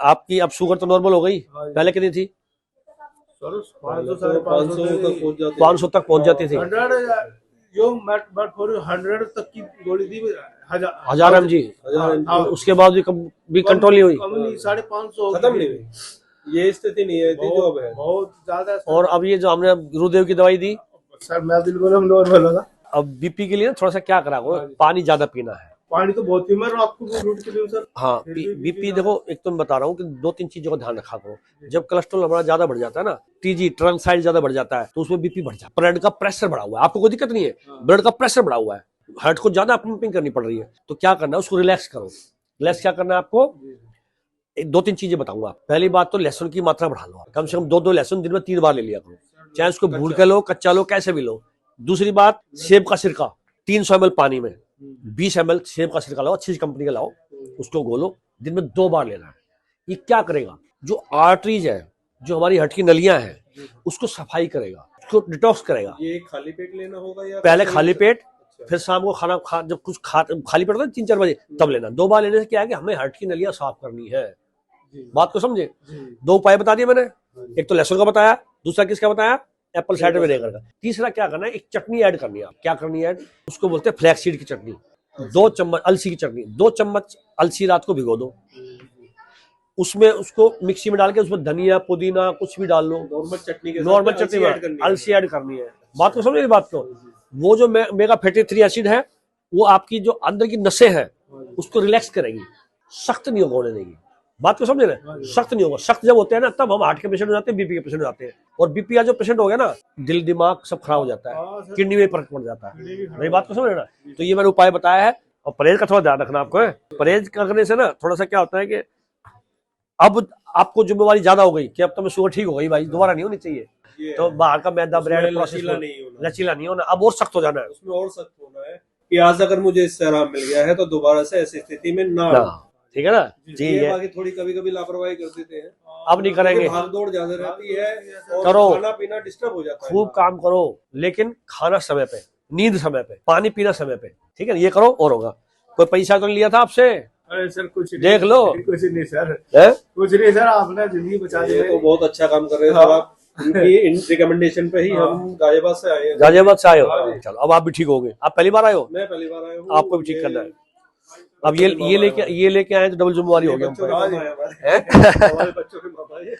आपकी अब शुगर तो नॉर्मल हो गई, पहले कितनी थी? 500 तक पहुंच जाती थी। 100 तक की गोली दी, 1000 mg। उसके बाद भी कंट्रोल नहीं हुई? 550 खत्म नहीं हुई, ये स्थिति नहीं है थी जो अब है। बहुत ज्यादा। और अब ये जो हमने गुरुदेव की दवाई दी, सर मैं बिल्कुल हम नॉर्मल लगा। अब बीपी के लिए ना थोड़ा सा क्या करा, पानी ज्यादा पीना है। पानी तो बहुत पी, मैं रात को फ्रूट के लिए सर। हाँ, बीपी देखो, एक तो मैं बता रहा हूँ कि 2-3 चीजों का ध्यान रखा करो। जब कोलेस्ट्रॉल हमारा ज्यादा बढ़ जाता है ना, टीजी ट्रांसाइड ज्यादा बढ़ जाता है, तो उसमें बीपी बढ़ जाता है। ब्लड का प्रेशर बढ़ा हुआ है, आपको कोई दिक्कत नहीं है, ब्लड का प्रेशर बढ़ा हुआ है, हार्ट को ज्यादा पंपिंग करनी पड़ रही है, तो क्या करना है, उसको रिलैक्स करो। रिलैक्स क्या करना है आपको? 2-3 चीजें बताऊंगा। पहली बात तो लहसुन की मात्रा बढ़ा लो, कम से कम 2 लहसुन दिन में 3 बार ले लिया करो, चाहे उसको भून के लो, कच्चा लो, कैसे भी लो। दूसरी बात, सेब का सिरका 300 ml पानी में 20 ml सेब का सिरका लाओ, अच्छी कंपनी का लाओ, उसको घोलो, दिन में 2 बार लेना है। ये क्या करेगा, जो आर्टरीज है, जो हमारी हट की नलियां हैं, उसको सफाई करेगा, उसको डिटॉक्स करेगा। ये खाली पेट लेना होगा या पहले खाली पेट, फिर शाम को खाना जब कुछ खाली पेट होता है 3-4 बजे, तब लेना। 2 बार लेने से क्या है कि हमें हट की नलियां साफ करनी है। बात को समझे? 2 उपाय बता दिए मैंने, एक तो लहसुन का बताया, दूसरा किसका बताया? एप्पल साइडर विनेगर का। तीसरा क्या करना है, एक चटनी ऐड करनी है। क्या करनी है? उसको बोलते हैं फ्लैक्स सीड की चटनी। 2 चम्मच अलसी की चटनी, 2 चम्मच अलसी रात को भिगो दो, उसमें उसको मिक्सी में डाल के उसमें धनिया पुदीना कुछ भी डाल लो, नॉर्मल चटनी के नॉर्मल चटनी में अलसी ऐड करनी है। बात को समझे? बात को, वो जो मेगा फैटी 3 एसिड है, वो आपकी जो अंदर की नसें हैं उसको रिलैक्स करेगी, सख्त नहीं होगा होने देगी। बात को समझे ना? सख्त नहीं होगा। सख्त जब होते हैं ना, तब हम हार्ट के पेशेंट हो जाते हैं, बीपी के पेशेंट हो जाते हैं। और बीपी का जो पेशेंट हो गया ना, दिल दिमाग सब खराब हो जाता है, किडनी में फर्क पड़ जाता है। मेरी बात को समझ ना? तो ये मैंने उपाय बताया है। और परहेज का थोड़ा ध्यान रखना आपको है। परहेज करने से ना थोड़ा सा क्या होता है कि अब आपको जिम्मेवारी ज्यादा हो गई कि अब तो मैं शुगर ठीक हो गई भाई, दोबारा नहीं होनी चाहिए। तो बाहर का मैदा ब्रेड लचीला नहीं होना, अब और सख्त हो जाना है, उसमें और सख्त होना है कि आज अगर मुझे इससे आराम मिल गया है तो दोबारा से ऐसी स्थिति में ना, ठीक है ना जी? ये बाकी थोड़ी कभी कभी लापरवाही कर देते हैं, अब नहीं करेंगे, भाग दौड़ ज्यादा रहती है और करो, खाना पीना डिस्टर्ब हो जाता है। खूब काम करो, लेकिन खाना समय पे, नींद समय पे, पानी पीना समय पे, ठीक है? ये करो और होगा। कोई पैसा तो नहीं लिया था आपसे? अरे सर कुछ नहीं, देख लो, कुछ नहीं सर, कुछ नहीं सर, आपने जिंदगी बचा दी। तो बहुत अच्छा काम कर रहे हैं सर आप, इन रिकमेंडेशन पे ही हम गाजियाबाद से आए हैं। गाजियाबाद से आए हो? चलो, अब आप भी ठीक हो गए। आप पहली बार आए हो? मैं पहली बार आया हूँ, आपको भी ठीक करना है। अब ये लेके आए तो डबल जिम्मेवारी हो गया। हमारे बच्चों के मामा है।